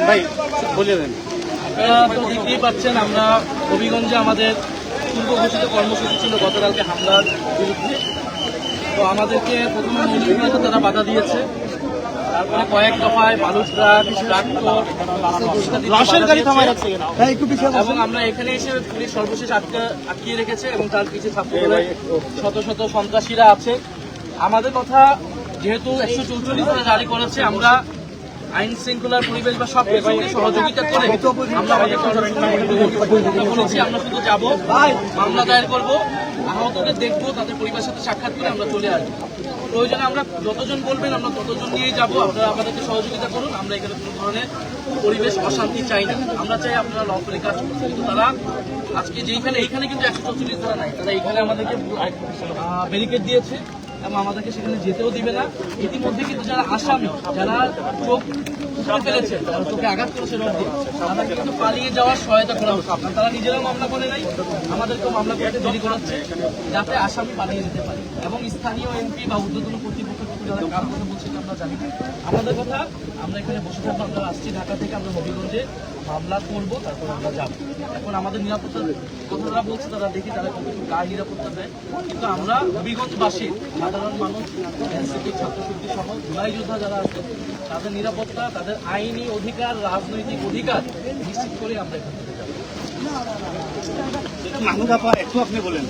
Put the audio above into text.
ভাই বলে দেন। আপনারা তো দেখতেই পাচ্ছেন, আমরা হবিগঞ্জে আমাদের পূর্ব ঘোষিত কর্মসূচি ছিল গতকালকে হামলার বিরুদ্ধে। তো আমাদেরকে প্রথমে মৌলিকভাবে তারা বাধা দিয়েছে, তারপরে কয়েক দফায় বালু ট্রাক, ট্রাক্টর এবং আমরা এখানে এসে পুলিশ সর্বশেষ আটকিয়ে রেখেছে এবং তার পিছিয়ে ছাত্রদলের শত শত সন্ত্রাসীরা আছে। আমাদের কথা যেহেতু 144 জারি করেছে, আমরা আইন শৃঙ্খলার পরিবেশ বা সব কিছুকে সহযোগিতা করে আমরা আমাদের বলেছি আমরা শুধু যাবো, মামলা দায়ের করবো, আহতদের দেখবো, তাদের পরিবারের সাথে সাক্ষাৎ করে আমরা চলে আসবো। প্রয়োজনে আমরা যতজন বলবেন আমরা ততজন নিয়েই যাবো। আপনারা আমাদেরকে সহযোগিতা করুন। আমরা এখানে কোনো ধরনের পরিবেশ অশান্তি চাই না। আমরা চাই আপনারা লফুলি কাজ করছেন, কিন্তু তারা আজকে যেইখানে এইখানে কিন্তু 144 ধারা নাই, তারা এইখানে আমাদেরকে ব্যারিকেড দিয়েছে এবং আমাদেরকে সেখানে যেতেও দিবে না। ইতিমধ্যে কিন্তু যারা আসামি, যারা চোখ উপরে ফেলেছে, যারা চোখে আঘাত করেছে রড দিয়ে, তাদেরকে কিন্তু পালিয়ে যাওয়ার সহায়তা করা হচ্ছে। তারা নিজেরাও মামলা করে নাই, আমাদেরকেও মামলা করতে দেরি করাচ্ছে যাতে আসামি পালিয়ে যেতে পারে। এবং স্থানীয় এমপি বা ঊর্ধ্বতন কর্তৃপক্ষ যারা কার কথা বলছে আমরা জানি না। আমাদের কথা, আমরা এখানে বসে থাকবো, আমরা আসছি ঢাকা থেকে, আমরা হবিগঞ্জে মামলা করবো, তারপর আমরা যাবো। এখন আমাদের নিরাপত্তার কথা যারা বলছে তারা দেখি তারা কতটুকু কার নিরাপত্তা দেয়, কিন্তু আমরা হবিগঞ্জবাসী সাধারণ মানুষ, এনসিপি, ছাত্রশক্তি সহ জুলাই যোদ্ধা যারা আছে তাদের নিরাপত্তা, তাদের আইনি অধিকার, রাজনৈতিক অধিকার নিশ্চিত করে আমরা এখান থেকে যাবো। মাহমুদ আপা একটু আপনি বলেন।